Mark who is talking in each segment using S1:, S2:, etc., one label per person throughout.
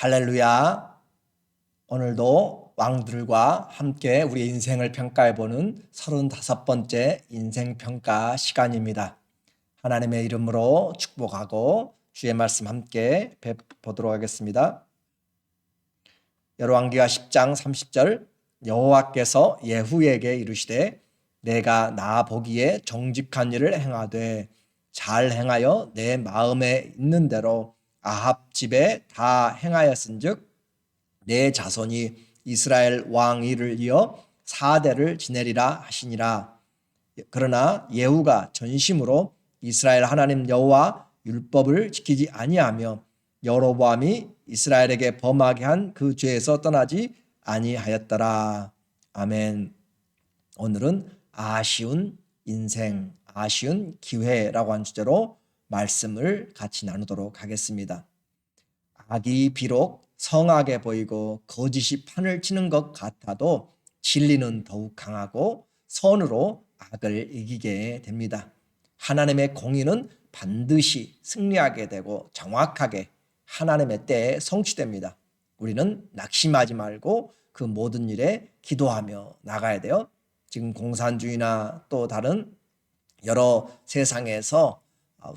S1: 할렐루야. 오늘도 왕들과 함께 우리 인생을 평가해보는 35번째 인생평가 시간입니다. 하나님의 이름으로 축복하고 주의 말씀 함께 보도록 하겠습니다. 열왕기하 10장 30절 여호와께서 예후에게 이르시되 내가 나 보기에 정직한 일을 행하되 잘 행하여 내 마음에 있는 대로 아합 집에 다 행하였은즉 내 자손이 이스라엘 왕위를 이어 4대를 지내리라 하시니라. 그러나 예후가 전심으로 이스라엘 하나님 여호와 율법을 지키지 아니하며 여로보암이 이스라엘에게 범하게 한 그 죄에서 떠나지 아니하였더라. 아멘. 오늘은 아쉬운 인생, 아쉬운 기회라고 한 주제로 말씀을 같이 나누도록 하겠습니다. 악이 비록 성하게 보이고 거짓이 판을 치는 것 같아도 진리는 더욱 강하고 선으로 악을 이기게 됩니다. 하나님의 공의는 반드시 승리하게 되고 정확하게 하나님의 때에 성취됩니다. 우리는 낙심하지 말고 그 모든 일에 기도하며 나가야 돼요. 지금 공산주의나 또 다른 여러 세상에서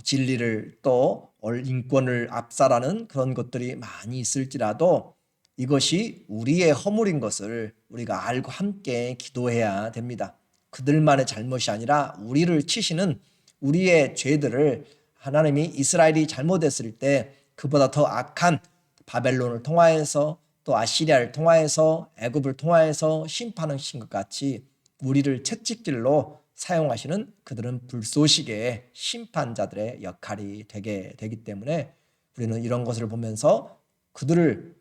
S1: 진리를 또 인권을 압살하는 그런 것들이 많이 있을지라도 이것이 우리의 허물인 것을 우리가 알고 함께 기도해야 됩니다. 그들만의 잘못이 아니라 우리를 치시는 우리의 죄들을 하나님이 이스라엘이 잘못했을 때 그보다 더 악한 바벨론을 통하여서 또 아시리아를 통하여서 애굽을 통하여서 심판하신 것 같이 우리를 채찍질로 사용하시는 그들은 불쏘시개의 심판자들의 역할이 되게 되기 때문에 우리는 이런 것을 보면서 그들을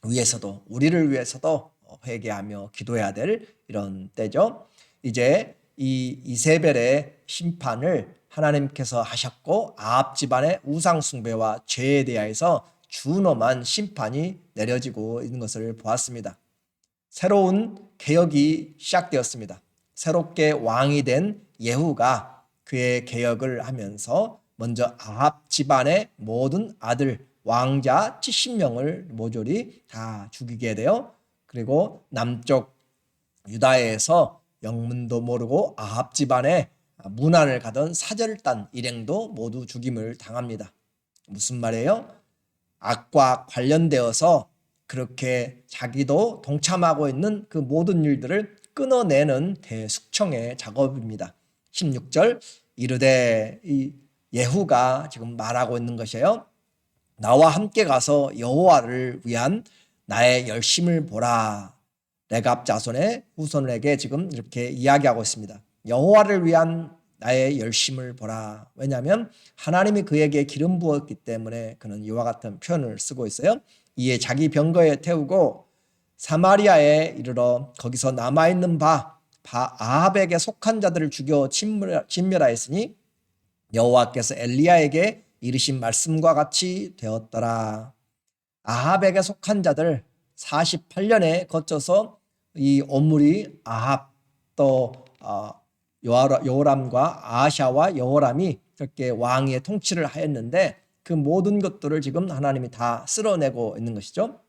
S1: 위해서도 우리를 위해서도 회개하며 기도해야 될 이런 때죠. 이제 이 이세벨의 심판을 하나님께서 하셨고 아합 집안의 우상 숭배와 죄에 대하여서 준엄한 심판이 내려지고 있는 것을 보았습니다. 새로운 개혁이 시작되었습니다. 새롭게 왕이 된 예후가 그의 개혁을 하면서 먼저 아합 집안의 모든 아들 왕자 70명을 모조리 다 죽이게 되어 그리고 남쪽 유다에서 영문도 모르고 아합 집안의 문안을 가던 사절단 일행도 모두 죽임을 당합니다. 무슨 말이에요? 악과 관련되어서 그렇게 자기도 동참하고 있는 그 모든 일들을 끊어내는 대숙청의 작업입니다. 16절 이르되 이 예후가 지금 말하고 있는 것이에요. 나와 함께 가서 여호와를 위한 나의 열심을 보라. 레갑 자손의 후손에게 지금 이렇게 이야기하고 있습니다. 여호와를 위한 나의 열심을 보라. 왜냐하면 하나님이 그에게 기름 부었기 때문에 그는 이와 같은 표현을 쓰고 있어요. 이에 자기 병거에 태우고 사마리아에 이르러 거기서 남아있는 아합에게 속한 자들을 죽여 진멸하였으니 여호와께서 엘리야에게 이르신 말씀과 같이 되었더라. 아합에게 속한 자들 48년에 거쳐서 이 온물이 아합 또 여호람과 아하샤와 여호람이 그렇게 왕위의 통치를 하였는데 그 모든 것들을 지금 하나님이 다 쓸어내고 있는 것이죠.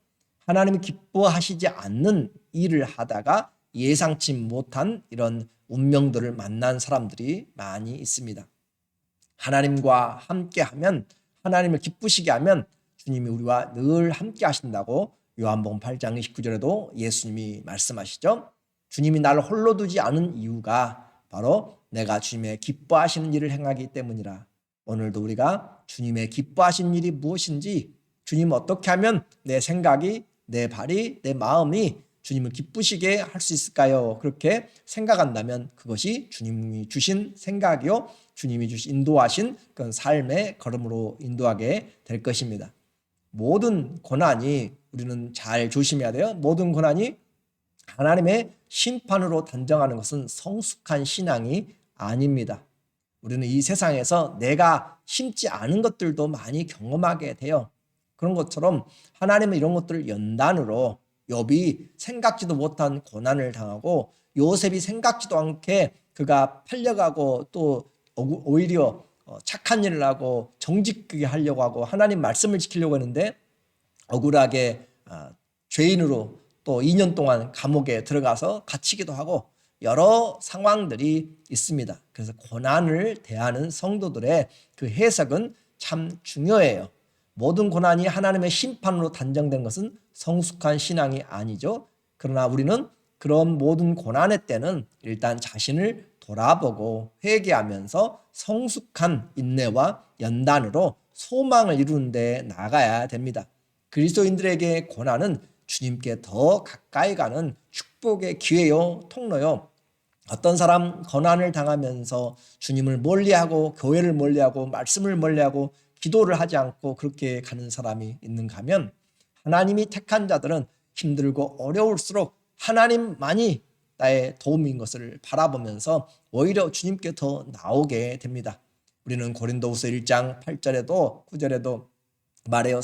S1: 하나님이 기뻐하시지 않는 일을 하다가 예상치 못한 이런 운명들을 만난 사람들이 많이 있습니다. 하나님과 함께하면 하나님을 기쁘시게 하면 주님이 우리와 늘 함께 하신다고 요한복음 8장 29절에도 예수님이 말씀하시죠. 주님이 나를 홀로 두지 않은 이유가 바로 내가 주님의 기뻐하시는 일을 행하기 때문이라. 오늘도 우리가 주님의 기뻐하시는 일이 무엇인지 주님 어떻게 하면 내 생각이 내 발이 내 마음이 주님을 기쁘시게 할 수 있을까요? 그렇게 생각한다면 그것이 주님이 주신 생각이요 주님이 인도하신 그런 삶의 걸음으로 인도하게 될 것입니다. 모든 고난이 우리는 잘 조심해야 돼요. 모든 고난이 하나님의 심판으로 단정하는 것은 성숙한 신앙이 아닙니다. 우리는 이 세상에서 내가 심지 않은 것들도 많이 경험하게 돼요. 그런 것처럼 하나님은 이런 것들을 연단으로 욥이 생각지도 못한 고난을 당하고 요셉이 생각지도 않게 그가 팔려가고 또 오히려 착한 일을 하고 정직하게 하려고 하고 하나님 말씀을 지키려고 하는데 억울하게 죄인으로 또 2년 동안 감옥에 들어가서 갇히기도 하고 여러 상황들이 있습니다. 그래서 고난을 대하는 성도들의 그 해석은 참 중요해요. 모든 고난이 하나님의 심판으로 단정된 것은 성숙한 신앙이 아니죠. 그러나 우리는 그런 모든 고난의 때는 일단 자신을 돌아보고 회개하면서 성숙한 인내와 연단으로 소망을 이루는 데 나가야 됩니다. 그리스도인들에게 고난은 주님께 더 가까이 가는 축복의 기회요, 통로요. 어떤 사람 고난을 당하면서 주님을 멀리하고 교회를 멀리하고 말씀을 멀리하고 기도를 하지 않고 그렇게 가는 사람이 있는가 하면 하나님이 택한 자들은 힘들고 어려울수록 하나님만이 나의 도움인 것을 바라보면서 오히려 주님께 더 나오게 됩니다. 우리는 고린도후서 1장 8절에도 9절에도 말해요.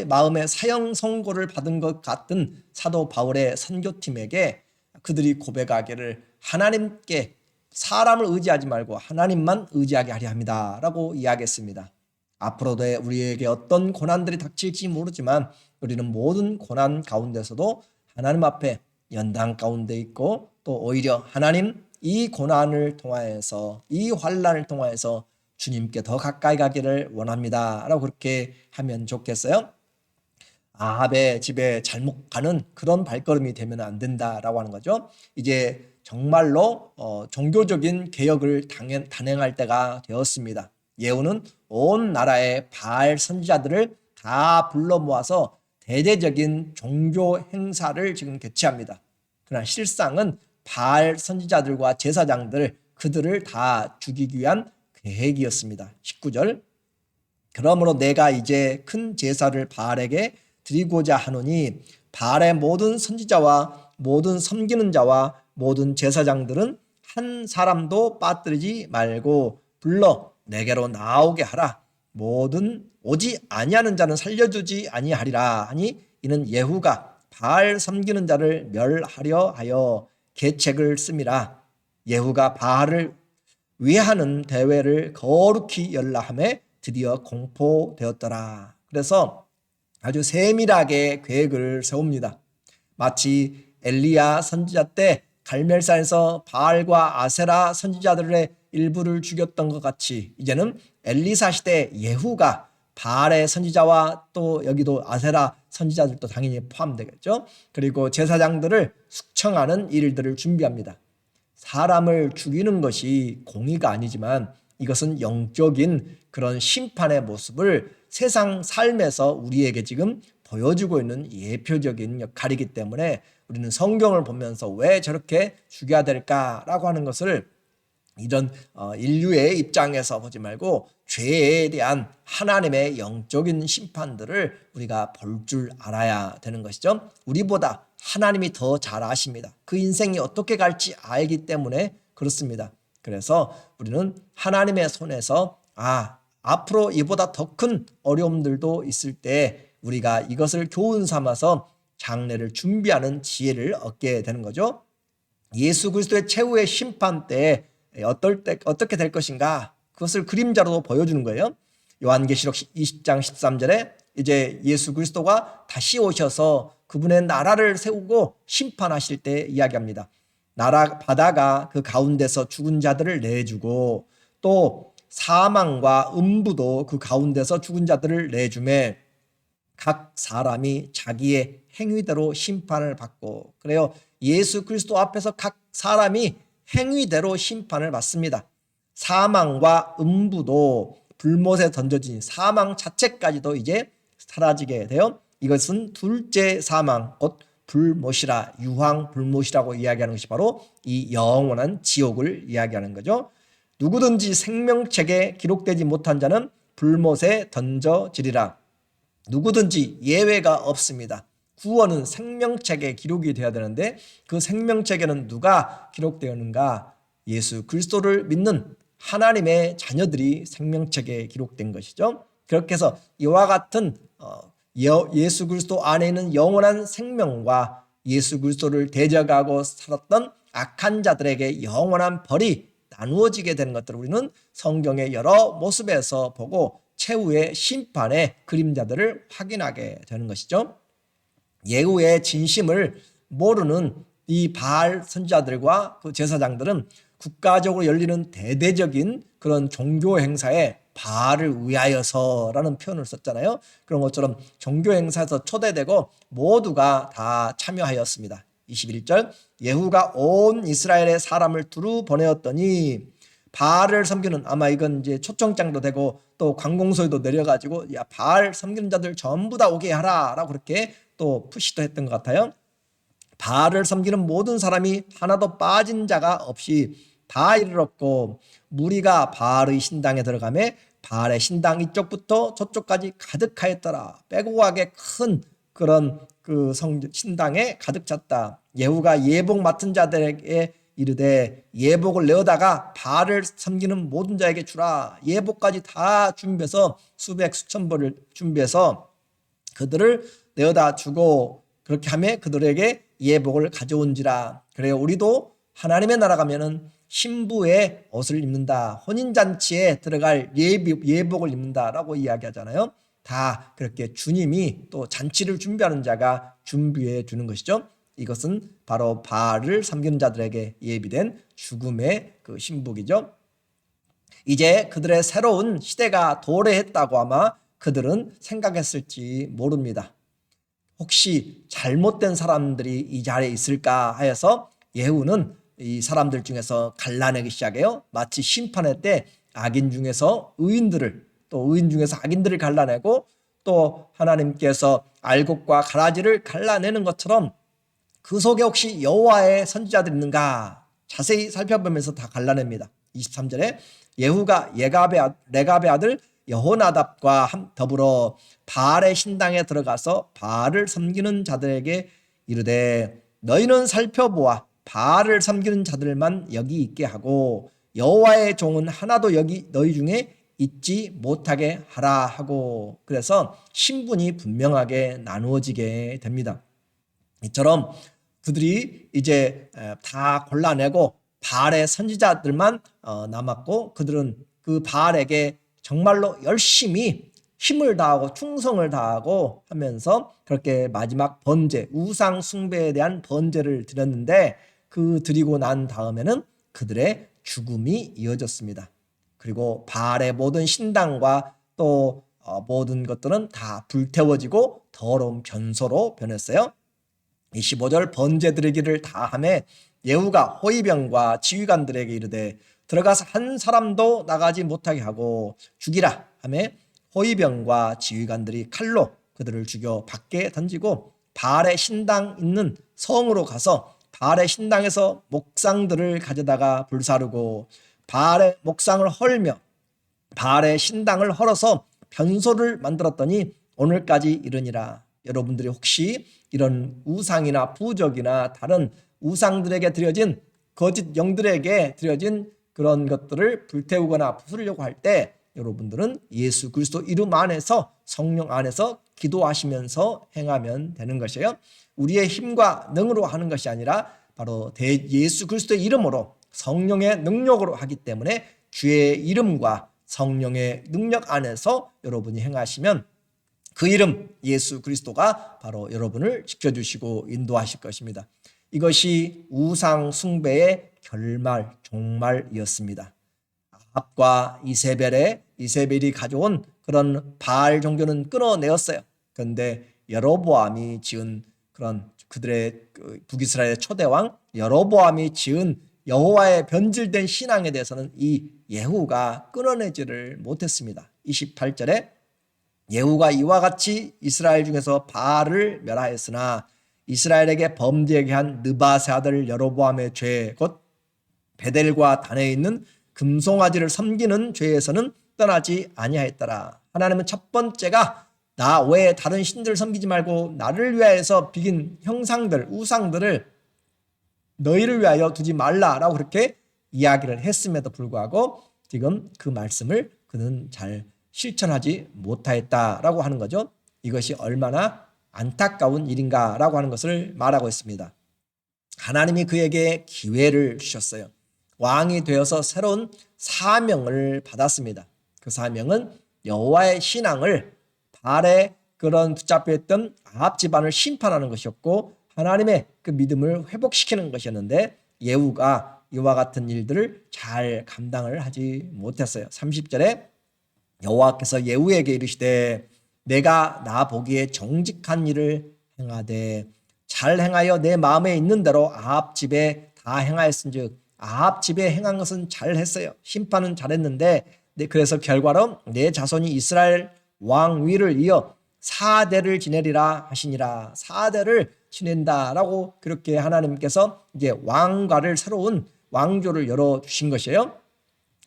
S1: 마음의 사형 선고를 받은 것 같은 사도 바울의 선교팀에게 그들이 고백하기를 하나님께 사람을 의지하지 말고 하나님만 의지하게 하려 합니다 라고 이야기했습니다. 앞으로도 우리에게 어떤 고난들이 닥칠지 모르지만 우리는 모든 고난 가운데서도 하나님 앞에 연단 가운데 있고 또 오히려 하나님 이 고난을 통하여서 이 환난을 통하여서 주님께 더 가까이 가기를 원합니다 라고 그렇게 하면 좋겠어요. 아합의 집에 잘못 가는 그런 발걸음이 되면 안 된다라고 하는 거죠. 이제 정말로 종교적인 개혁을 단행할 때가 되었습니다. 예후는 온 나라의 바알 선지자들을 다 불러 모아서 대대적인 종교 행사를 지금 개최합니다. 그러나 실상은 바알 선지자들과 제사장들 그들을 다 죽이기 위한 계획이었습니다. 19절 그러므로 내가 이제 큰 제사를 바알에게 드리고자 하노니 바알의 모든 선지자와 모든 섬기는 자와 모든 제사장들은 한 사람도 빠뜨리지 말고 불러 내게로 나오게 하라. 모든 오지 아니하는 자는 살려주지 아니하리라 하니 이는 예후가 바알 섬기는 자를 멸하려 하여 계책을 씀이라. 예후가 바알을 위하는 대회를 거룩히 열라함에 드디어 공포되었더라. 그래서 아주 세밀하게 계획을 세웁니다. 마치 엘리야 선지자 때 갈멜산에서 바알과 아세라 선지자들의 일부를 죽였던 것 같이 이제는 엘리사 시대 예후가 바알의 선지자와 또 여기도 아세라 선지자들도 당연히 포함되겠죠. 그리고 제사장들을 숙청하는 일들을 준비합니다. 사람을 죽이는 것이 공의가 아니지만 이것은 영적인 그런 심판의 모습을 세상 삶에서 우리에게 지금 보여주고 있는 예표적인 역할이기 때문에 우리는 성경을 보면서 왜 저렇게 죽여야 될까라고 하는 것을 이런 인류의 입장에서 보지 말고 죄에 대한 하나님의 영적인 심판들을 우리가 볼 줄 알아야 되는 것이죠. 우리보다 하나님이 더 잘 아십니다. 그 인생이 어떻게 갈지 알기 때문에 그렇습니다. 그래서 우리는 하나님의 손에서 앞으로 이보다 더 큰 어려움들도 있을 때 우리가 이것을 교훈 삼아서 장래를 준비하는 지혜를 얻게 되는 거죠. 예수 그리스도의 최후의 심판 때 어떻게 될 것인가 그것을 그림자로 보여주는 거예요. 요한계시록 20장 13절에 이제 예수 그리스도가 다시 오셔서 그분의 나라를 세우고 심판하실 때 이야기합니다. 바다가 그 가운데서 죽은 자들을 내주고 또 사망과 음부도 그 가운데서 죽은 자들을 내주매 각 사람이 자기의 행위대로 심판을 받고 그래요. 예수 그리스도 앞에서 각 사람이 행위대로 심판을 받습니다. 사망과 음부도 불못에 던져진 사망 자체까지도 이제 사라지게 돼요. 이것은 둘째 사망, 곧 불못이라 유황 불못이라고 이야기하는 것이 바로 이 영원한 지옥을 이야기하는 거죠. 누구든지 생명책에 기록되지 못한 자는 불못에 던져지리라. 누구든지 예외가 없습니다. 구원은 생명책에 기록이 되어야 되는데 그 생명책에는 누가 기록되었는가? 예수 그리스도를 믿는 하나님의 자녀들이 생명책에 기록된 것이죠. 그렇게 해서 이와 같은 예수 그리스도 안에 있는 영원한 생명과 예수 그리스도를 대적하고 살았던 악한 자들에게 영원한 벌이 나누어지게 되는 것들을 우리는 성경의 여러 모습에서 보고 최후의 심판의 그림자들을 확인하게 되는 것이죠. 예후의 진심을 모르는 이 바알 선지자들과 그 제사장들은 국가적으로 열리는 대대적인 그런 종교 행사에 바알을 위하여서라는 표현을 썼잖아요. 그런 것처럼 종교 행사에서 초대되고 모두가 다 참여하였습니다. 21절, 예후가 온 이스라엘의 사람을 두루 보내었더니 바알을 섬기는, 아마 이건 이제 초청장도 되고 또 관공서에도 내려가지고 야 바알 섬기는 자들 전부 다 오게 하라라고 그렇게 또 푸시도 했던 것 같아요. 바알을 섬기는 모든 사람이 하나도 빠진 자가 없이 다 이르렀고 무리가 바알의 신당에 들어가매 바알의 신당 이쪽부터 저쪽까지 가득하였더라. 빼고 가게 큰 그런 그 신당에 가득 찼다. 예후가 예복 맡은 자들에게 이르되 예복을 내어다가 바알을 섬기는 모든 자에게 주라. 예복까지 다 준비해서 수백 수천 벌을 준비해서 그들을 내어다 주고 그렇게 하며 그들에게 예복을 가져온지라. 그래요, 우리도 하나님의 나라 가면은 신부의 옷을 입는다, 혼인잔치에 들어갈 예복을 입는다라고 이야기하잖아요. 다 그렇게 주님이 또 잔치를 준비하는 자가 준비해 주는 것이죠. 이것은 바로 바알을 섬기는 자들에게 예비된 죽음의 그 신복이죠. 이제 그들의 새로운 시대가 도래했다고 아마 그들은 생각했을지 모릅니다. 혹시 잘못된 사람들이 이 자리에 있을까 하여서 예후는 이 사람들 중에서 갈라내기 시작해요. 마치 심판의 때 악인 중에서 의인들을, 또 의인 중에서 악인들을 갈라내고 또 하나님께서 알곡과 가라지를 갈라내는 것처럼 그 속에 혹시 여호와의 선지자들이 있는가 자세히 살펴보면서 다 갈라냅니다. 23절에 예후가 레갑의 아들 여호나답과 더불어 바알의 신당에 들어가서 바알을 섬기는 자들에게 이르되 너희는 살펴보아 바알을 섬기는 자들만 여기 있게 하고 여호와의 종은 하나도 여기 너희 중에 있지 못하게 하라 하고, 그래서 신분이 분명하게 나누어지게 됩니다. 이처럼 그들이 이제 다 골라내고 바알의 선지자들만 남았고 그들은 그 바알에게 정말로 열심히 힘을 다하고 충성을 다하고 하면서 그렇게 마지막 번제, 우상 숭배에 대한 번제를 드렸는데 그 드리고 난 다음에는 그들의 죽음이 이어졌습니다. 그리고 바알의 모든 신당과 또 모든 것들은 다 불태워지고 더러운 변소로 변했어요. 25절, 번제 드리기를 다 하매 예후가 호위병과 지휘관들에게 이르되 들어가서 한 사람도 나가지 못하게 하고 죽이라 하매 호위병과 지휘관들이 칼로 그들을 죽여 밖에 던지고 바알의 신당 있는 성으로 가서 바알의 신당에서 목상들을 가져다가 불사르고 바알의 목상을 헐며 바알의 신당을 헐어서 변소를 만들었더니 오늘까지 이르니라. 여러분들이 혹시 이런 우상이나 부적이나 다른 우상들에게 드려진 거짓 영들에게 드려진 그런 것들을 불태우거나 부수려고 할 때 여러분들은 예수 그리스도 이름 안에서 성령 안에서 기도하시면서 행하면 되는 것이에요. 우리의 힘과 능으로 하는 것이 아니라 바로 예수 그리스도의 이름으로 성령의 능력으로 하기 때문에 주의 이름과 성령의 능력 안에서 여러분이 행하시면 그 이름 예수 그리스도가 바로 여러분을 지켜주시고 인도하실 것입니다. 이것이 우상 숭배의 결말, 종말이었습니다. 아합과 이세벨이 가져온 그런 바알 종교는 끊어내었어요. 그런데 여로보암이 지은 그런 그들의 북이스라엘의 초대왕 여로보암이 지은 여호와의 변질된 신앙에 대해서는 이 예후가 끊어내지를 못했습니다. 28절에 예후가 이와 같이 이스라엘 중에서 바알을 멸하였으나 이스라엘에게 범죄하게 한 느바세 아들 여로보암의 죄 곧 베델과 단에 있는 금송아지를 섬기는 죄에서는 떠나지 아니하였더라. 하나님은 첫 번째가 나 외에 다른 신들을 섬기지 말고 나를 위하여서 비긴 형상들, 우상들을 너희를 위하여 두지 말라라고 그렇게 이야기를 했음에도 불구하고 지금 그 말씀을 그는 잘 실천하지 못하였다라고 하는 거죠. 이것이 얼마나 안타까운 일인가라고 하는 것을 말하고 있습니다. 하나님이 그에게 기회를 주셨어요. 왕이 되어서 새로운 사명을 받았습니다. 그 사명은 여호와의 신앙을 발에 그런 붙잡혀 있던 아합 집안을 심판하는 것이었고 하나님의 그 믿음을 회복시키는 것이었는데 예후가 이와 같은 일들을 잘 감당을 하지 못했어요. 30절에 여호와께서 예후에게 이르시되 내가 나 보기에 정직한 일을 행하되 잘 행하여 내 마음에 있는 대로 아합 집에 다 행하였은즉 아합 집에 행한 것은 잘했어요. 심판은 잘했는데 그래서 결과로 내 자손이 이스라엘 왕 위를 이어 4대를 지내리라 하시니라. 4대를 지낸다라고 그렇게 하나님께서 이제 왕과를 새로운 왕조를 열어 주신 것이에요.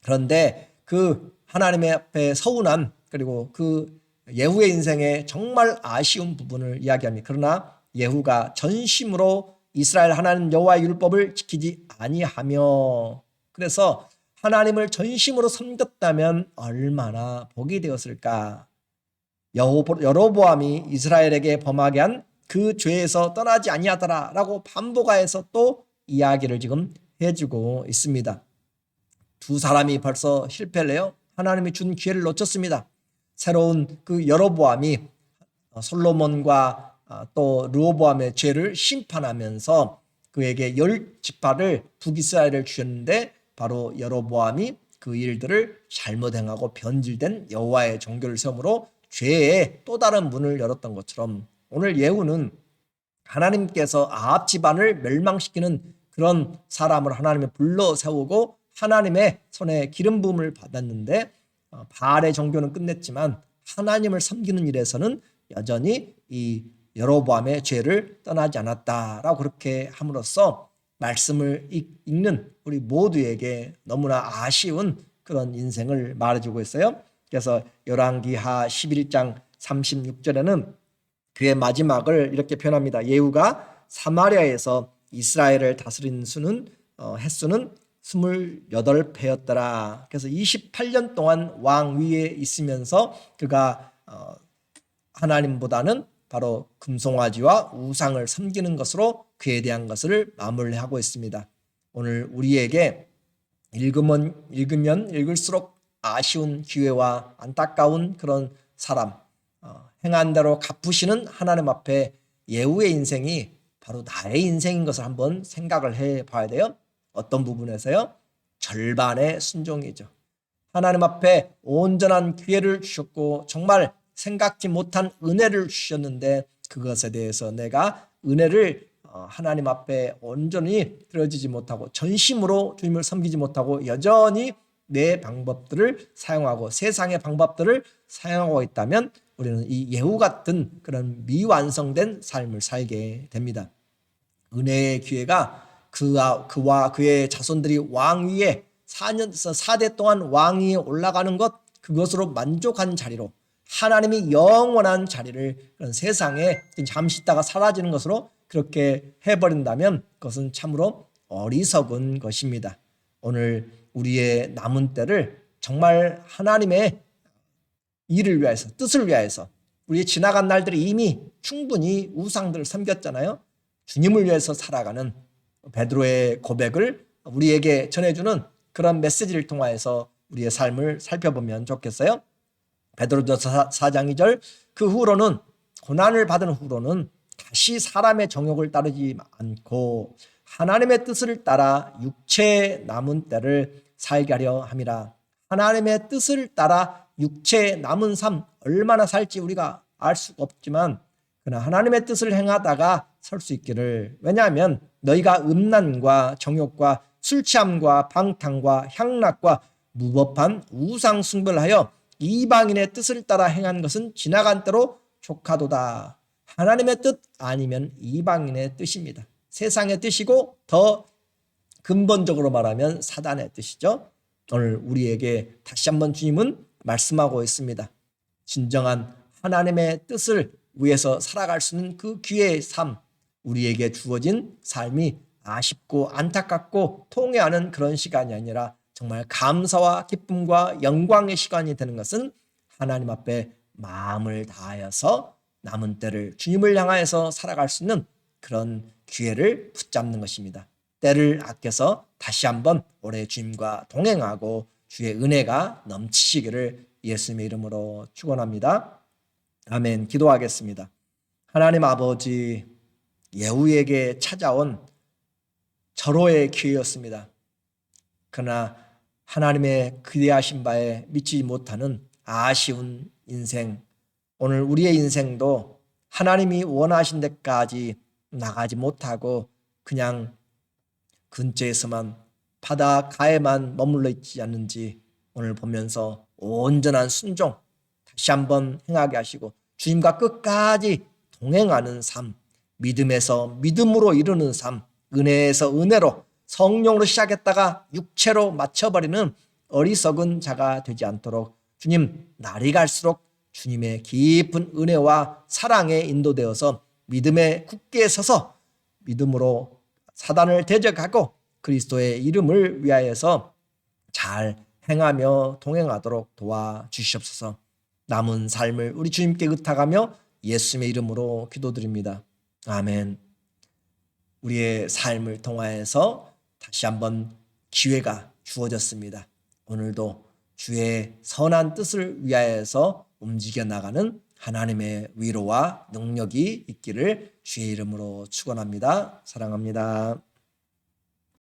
S1: 그런데 그 하나님의 앞에 서운한 그리고 그 예후의 인생에 정말 아쉬운 부분을 이야기합니다. 그러나 예후가 전심으로 이스라엘 하나님 여호와의 율법을 지키지 아니하며 그래서 하나님을 전심으로 섬겼다면 얼마나 복이 되었을까. 여로보암이 이스라엘에게 범하게 한 그 죄에서 떠나지 아니하더라라고 반복하여서 또 이야기를 지금 해주고 있습니다. 두 사람이 벌써 실패를 해요. 하나님이 준 기회를 놓쳤습니다. 새로운 그 여로보암이 솔로몬과 또 르호보암의 죄를 심판하면서 그에게 10지파를 북이스라엘을 주셨는데 바로 여로보암이 그 일들을 잘못 행하고 변질된 여호와의 종교를 세움으로 죄의 또 다른 문을 열었던 것처럼 오늘 예후는 하나님께서 아합 집안을 멸망시키는 그런 사람을 하나님이 불러 세우고 하나님의 손에 기름 부음을 받았는데 바알의 종교는 끝냈지만 하나님을 섬기는 일에서는 여전히 이 여로보암의 죄를 떠나지 않았다라고 그렇게 함으로써 말씀을 읽는 우리 모두에게 너무나 아쉬운 그런 인생을 말해주고 있어요. 그래서 열왕기하 11장 36절에는 그의 마지막을 이렇게 표현합니다. 예후가 사마리아에서 이스라엘을 다스린 횟수는 28패였더라. 그래서 28년 동안 왕 위에 있으면서 그가 하나님보다는 바로 금송아지와 우상을 섬기는 것으로 그에 대한 것을 마무리하고 있습니다. 오늘 우리에게 읽으면 읽을수록 아쉬운 기회와 안타까운 그런 사람, 행한 대로 갚으시는 하나님 앞에 예후의 인생이 바로 나의 인생인 것을 한번 생각을 해봐야 돼요. 어떤 부분에서요? 절반의 순종이죠. 하나님 앞에 온전한 기회를 주셨고 정말 생각지 못한 은혜를 주셨는데 그것에 대해서 내가 은혜를 하나님 앞에 온전히 드려지지 못하고 전심으로 주님을 섬기지 못하고 여전히 내 방법들을 사용하고 세상의 방법들을 사용하고 있다면 우리는 이 예후 같은 그런 미완성된 삶을 살게 됩니다. 은혜의 기회가 그와 그의 자손들이 왕위에 4대 동안 왕위에 올라가는 것 그것으로 만족한 자리로 하나님이 영원한 자리를 그런 세상에 잠시 있다가 사라지는 것으로 그렇게 해버린다면 그것은 참으로 어리석은 것입니다. 오늘 우리의 남은 때를 정말 하나님의 일을 위해서 뜻을 위해서 우리의 지나간 날들이 이미 충분히 우상들을 섬겼잖아요. 주님을 위해서 살아가는 베드로의 고백을 우리에게 전해주는 그런 메시지를 통하여서 우리의 삶을 살펴보면 좋겠어요. 베드로전서 4장 2절 그 후로는 고난을 받은 후로는 다시 사람의 정욕을 따르지 않고 하나님의 뜻을 따라 육체의 남은 때를 살게 하려 함이라. 하나님의 뜻을 따라 육체의 남은 삶 얼마나 살지 우리가 알 수가 없지만 그러나 하나님의 뜻을 행하다가 설 수 있기를. 왜냐하면 너희가 음란과 정욕과 술 취함과 방탕과 향락과 무법한 우상 숭배를 하여 이방인의 뜻을 따라 행한 것은 지나간 때로 족하도다. 하나님의 뜻 아니면 이방인의 뜻입니다. 세상의 뜻이고 더 근본적으로 말하면 사단의 뜻이죠. 오늘 우리에게 다시 한번 주님은 말씀하고 있습니다. 진정한 하나님의 뜻을 위해서 살아갈 수 있는 그 기회의 삶, 우리에게 주어진 삶이 아쉽고 안타깝고 통회하는 그런 시간이 아니라 정말 감사와 기쁨과 영광의 시간이 되는 것은 하나님 앞에 마음을 다하여서 남은 때를 주님을 향하여서 살아갈 수 있는 그런 기회를 붙잡는 것입니다. 때를 아껴서 다시 한번 올해 주님과 동행하고 주의 은혜가 넘치시기를 예수님의 이름으로 축원합니다. 아멘. 기도하겠습니다. 하나님 아버지, 예후에게 찾아온 절호의 기회였습니다. 그러나 하나님의 기대하신 바에 미치지 못하는 아쉬운 인생, 오늘 우리의 인생도 하나님이 원하신 데까지 나가지 못하고 그냥 근처에서만 바닷가에만 머물러 있지 않는지 오늘 보면서 온전한 순종 다시 한번 행하게 하시고 주님과 끝까지 동행하는 삶, 믿음에서 믿음으로 이루는 삶, 은혜에서 은혜로 성령으로 시작했다가 육체로 맞춰버리는 어리석은 자가 되지 않도록 주님, 날이 갈수록 주님의 깊은 은혜와 사랑에 인도되어서 믿음에 굳게 서서 믿음으로 사단을 대적하고 그리스도의 이름을 위하여서 잘 행하며 동행하도록 도와주시옵소서. 남은 삶을 우리 주님께 의탁하며 예수님의 이름으로 기도드립니다. 아멘. 우리의 삶을 통하여서 다시 한번 기회가 주어졌습니다. 오늘도 주의 선한 뜻을 위하여서 움직여 나가는 하나님의 위로와 능력이 있기를 주의 이름으로 축원합니다. 사랑합니다.